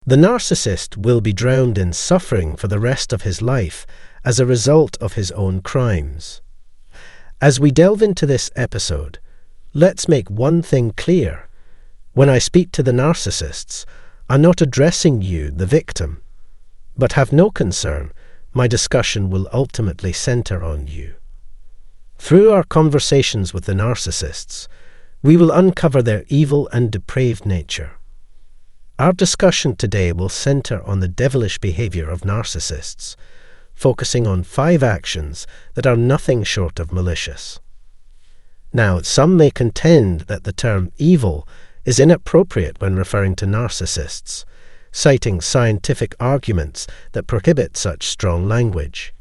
The narcissist will be drowned in suffering for the rest of his life as a result of his own crimes. As we delve into this episode, let's make one thing clear. When I speak to the narcissists, I'm not addressing you, the victim. But have no concern, my discussion will ultimately center on you. Through our conversations with the narcissists, we will uncover their evil and depraved nature. Our discussion today will center on the devilish behavior of narcissists, focusing on 5 actions that are nothing short of malicious. Now, some may contend that the term evil is inappropriate when referring to narcissists, citing scientific arguments that prohibit such strong language.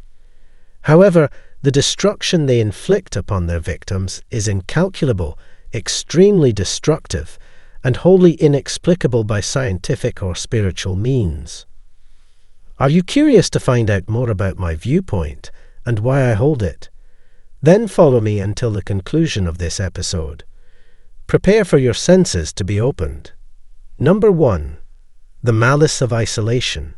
However, the destruction they inflict upon their victims is incalculable, extremely destructive, and wholly inexplicable by scientific or spiritual means. Are you curious to find out more about my viewpoint and why I hold it? Then follow me until the conclusion of this episode. Prepare for your senses to be opened. Number 1. The malice of isolation.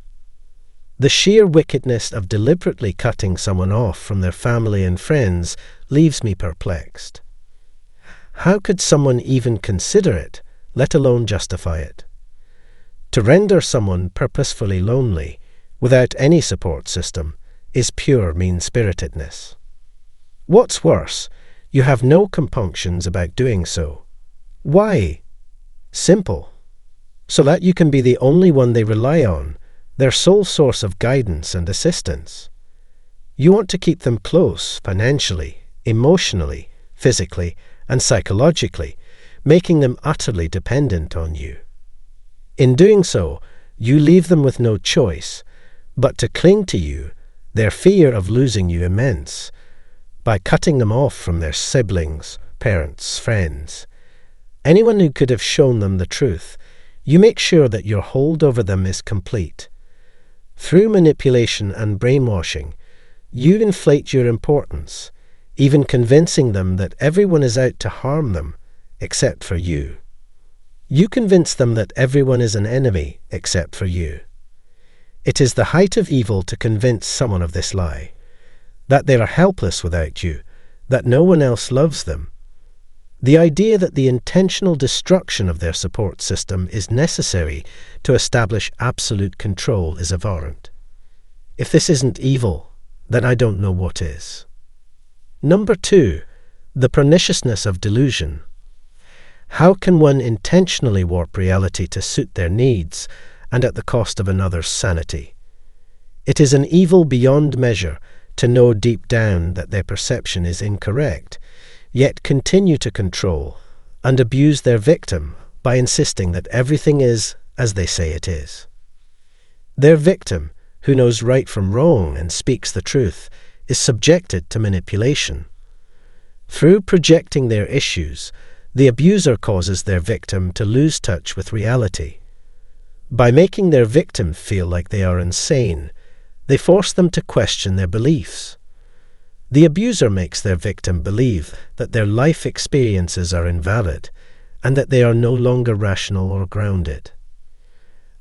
The sheer wickedness of deliberately cutting someone off from their family and friends leaves me perplexed. How could someone even consider it, let alone justify it? To render someone purposefully lonely, without any support system, is pure mean-spiritedness. What's worse, you have no compunctions about doing so. Why? Simple. So that you can be the only one they rely on, their sole source of guidance and assistance. You want to keep them close financially, emotionally, physically, and psychologically, making them utterly dependent on you. In doing so, you leave them with no choice but to cling to you, their fear of losing you immense, by cutting them off from their siblings, parents, friends. Anyone who could have shown them the truth, you make sure that your hold over them is complete. Through manipulation and brainwashing, you inflate your importance, even convincing them that everyone is out to harm them, except for you. You convince them that everyone is an enemy, except for you. It is the height of evil to convince someone of this lie, that they are helpless without you, that no one else loves them. The idea that the intentional destruction of their support system is necessary to establish absolute control is abhorrent. If this isn't evil, then I don't know what is. Number 2, the perniciousness of delusion. How can one intentionally warp reality to suit their needs and at the cost of another's sanity? It is an evil beyond measure to know deep down that their perception is incorrect, yet continue to control and abuse their victim by insisting that everything is as they say it is. Their victim, who knows right from wrong and speaks the truth, is subjected to manipulation. Through projecting their issues, the abuser causes their victim to lose touch with reality. By making their victim feel like they are insane, they force them to question their beliefs. The abuser makes their victim believe that their life experiences are invalid and that they are no longer rational or grounded.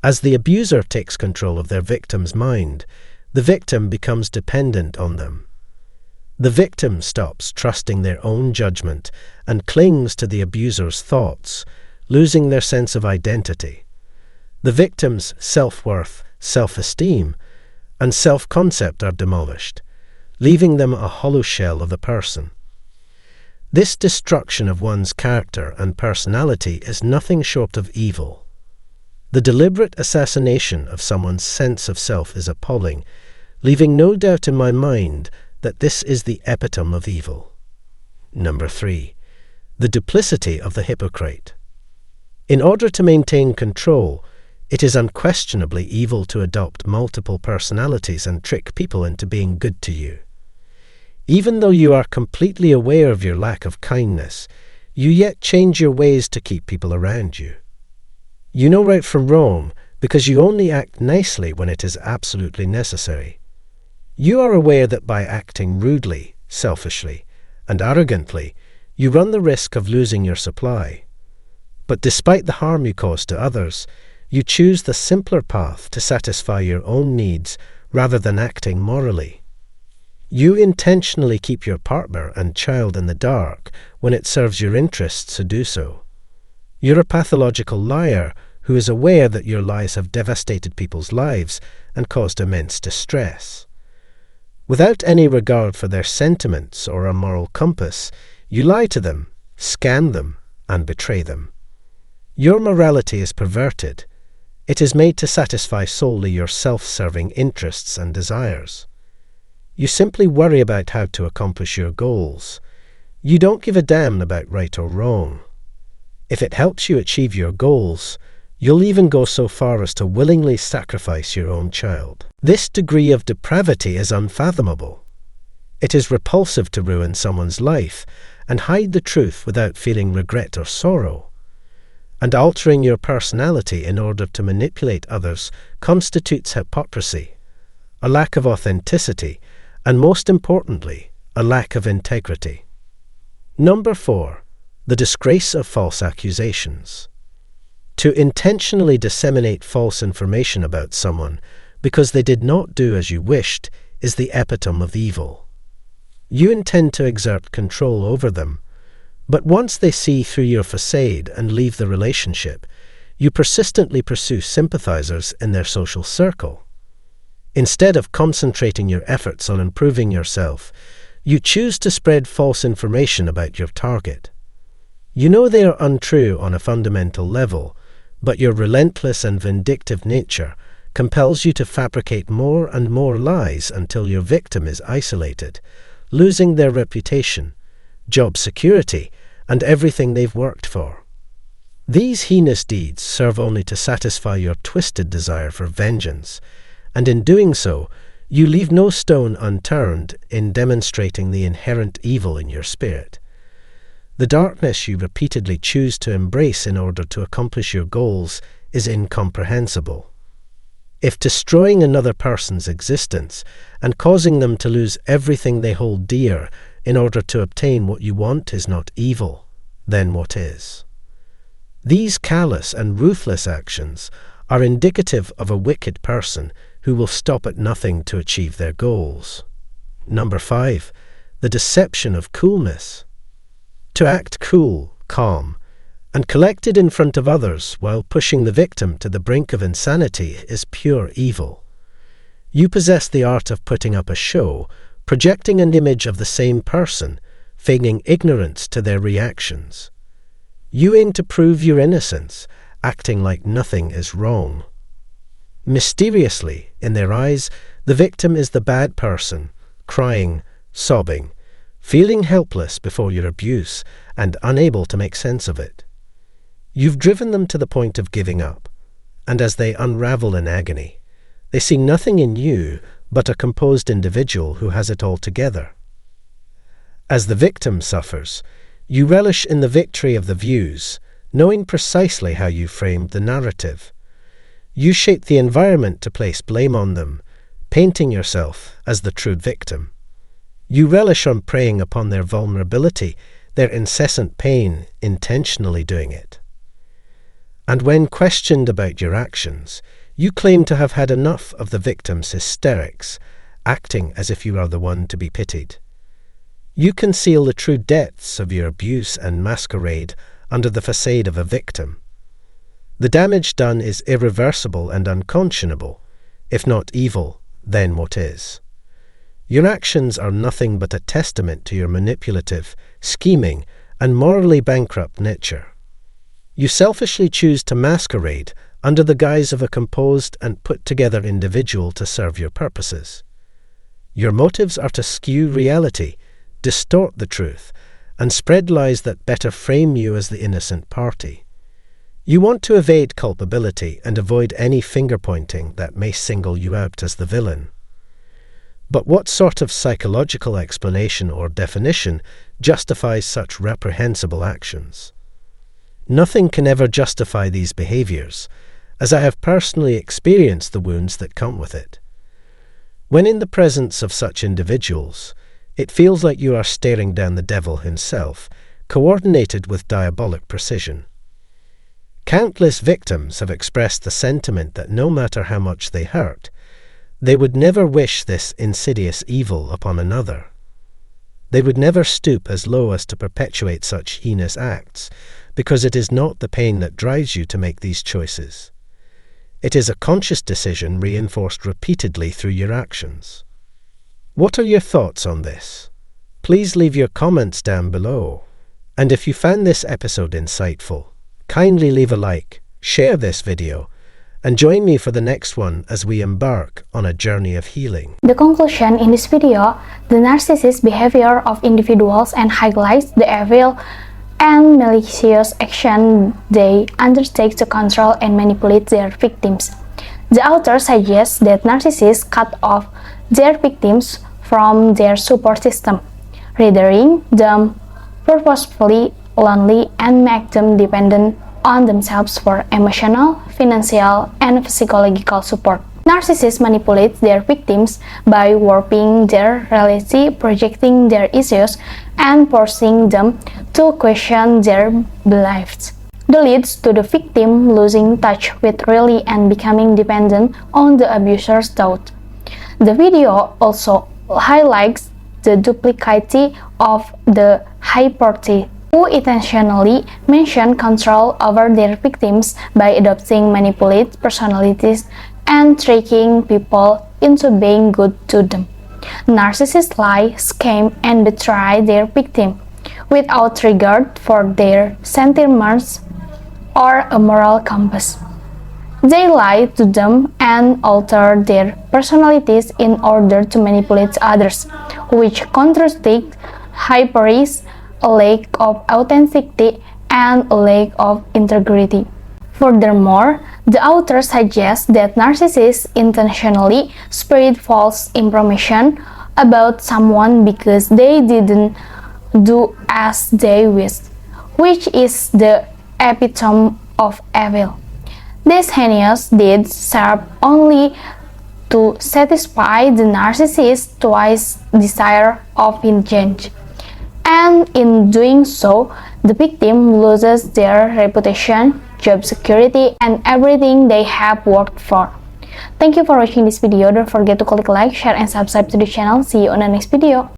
As the abuser takes control of their victim's mind, the victim becomes dependent on them. The victim stops trusting their own judgment and clings to the abuser's thoughts, losing their sense of identity. The victim's self-worth, self-esteem, and self-concept are demolished, leaving them a hollow shell of a person. This destruction of one's character and personality is nothing short of evil. The deliberate assassination of someone's sense of self is appalling, leaving no doubt in my mind that this is the epitome of evil. Number 3, the duplicity of the hypocrite. In order to maintain control, it is unquestionably evil to adopt multiple personalities and trick people into being good to you. Even though you are completely aware of your lack of kindness, you yet change your ways to keep people around you. You know right from wrong because you only act nicely when it is absolutely necessary. You are aware that by acting rudely, selfishly, and arrogantly, you run the risk of losing your supply. But despite the harm you cause to others, You choose the simpler path to satisfy your own needs rather than acting morally. You intentionally keep your partner and child in the dark when it serves your interests to do so. You're a pathological liar who is aware that your lies have devastated people's lives and caused immense distress. Without any regard for their sentiments or a moral compass, you lie to them, scam them, and betray them. Your morality is perverted. It is made to satisfy solely your self-serving interests and desires. You simply worry about how to accomplish your goals. You don't give a damn about right or wrong. If it helps you achieve your goals, you'll even go so far as to willingly sacrifice your own child. This degree of depravity is unfathomable. It is repulsive to ruin someone's life and hide the truth without feeling regret or sorrow. And altering your personality in order to manipulate others constitutes hypocrisy, a lack of authenticity, and most importantly, a lack of integrity. Number 4. The disgrace of false accusations. To intentionally disseminate false information about someone because they did not do as you wished is the epitome of evil. You intend to exert control over them, but once they see through your facade and leave the relationship, you persistently pursue sympathizers in their social circle. Instead of concentrating your efforts on improving yourself, you choose to spread false information about your target. You know they are untrue on a fundamental level, but your relentless and vindictive nature compels you to fabricate more and more lies until your victim is isolated, losing their reputation, job security, and everything they've worked for. These heinous deeds serve only to satisfy your twisted desire for vengeance, and in doing so, you leave no stone unturned in demonstrating the inherent evil in your spirit. The darkness you repeatedly choose to embrace in order to accomplish your goals is incomprehensible. If destroying another person's existence and causing them to lose everything they hold dear in order to obtain what you want is not evil, then what is? These callous and ruthless actions are indicative of a wicked person who will stop at nothing to achieve their goals. Number 5. The deception of coolness. To act cool, calm, and collected in front of others while pushing the victim to the brink of insanity is pure evil. You possess the art of putting up a show, projecting an image of the same person, feigning ignorance to their reactions. You aim to prove your innocence, acting like nothing is wrong. Mysteriously, in their eyes, the victim is the bad person, crying, sobbing, feeling helpless before your abuse and unable to make sense of it. You've driven them to the point of giving up, and as they unravel in agony, they see nothing in you but a composed individual who has it all together. As the victim suffers, you relish in the victory of the views, knowing precisely how you framed the narrative. You shape the environment to place blame on them, painting yourself as the true victim. You relish on preying upon their vulnerability, their incessant pain, intentionally doing it. And when questioned about your actions, you claim to have had enough of the victim's hysterics, acting as if you are the one to be pitied. You conceal the true depths of your abuse and masquerade under the facade of a victim. The damage done is irreversible and unconscionable. If not evil, then what is? Your actions are nothing but a testament to your manipulative, scheming, and morally bankrupt nature. You selfishly choose to masquerade under the guise of a composed and put-together individual to serve your purposes. Your motives are to skew reality, distort the truth, and spread lies that better frame you as the innocent party. You want to evade culpability and avoid any finger-pointing that may single you out as the villain. But what sort of psychological explanation or definition justifies such reprehensible actions? Nothing can ever justify these behaviors, as I have personally experienced the wounds that come with it. When in the presence of such individuals, it feels like you are staring down the devil himself, coordinated with diabolic precision. Countless victims have expressed the sentiment that no matter how much they hurt, they would never wish this insidious evil upon another. They would never stoop as low as to perpetuate such heinous acts, because it is not the pain that drives you to make these choices. It is a conscious decision reinforced repeatedly through your actions. What are your thoughts on this? Please leave your comments down below. And if you found this episode insightful, kindly leave a like, share this video, and join me for the next one as we embark on a journey of healing. The conclusion in this video, the narcissist behavior of individuals and highlights the evil and malicious action they undertake to control and manipulate their victims. The author suggests that narcissists cut off their victims from their support system, rendering them purposefully lonely and make them dependent on themselves for emotional, financial, and psychological support. Narcissists manipulate their victims by warping their reality, projecting their issues, and forcing them to question their beliefs. This leads to the victim losing touch with reality and becoming dependent on the abuser's thought. The video also highlights the duplicity of the hypocrite, who intentionally maintain control over their victims by adopting manipulative personalities and tricking people into being good to them. Narcissists lie, scam, and betray their victim without regard for their sentiments or a moral compass. They lie to them and alter their personalities in order to manipulate others, which contradicts hypocrisy, a lack of authenticity, and a lack of integrity. Furthermore, the author suggests that narcissists intentionally spread false information about someone because they didn't do as they wished, which is the epitome of evil. These heinous deeds serve only to satisfy the narcissist's twisted desire of vengeance, and in doing so, the victim loses their reputation, job security, and everything they have worked for. Thank you for watching this video. Don't forget to click like, share, and subscribe to the channel. See you on the next video.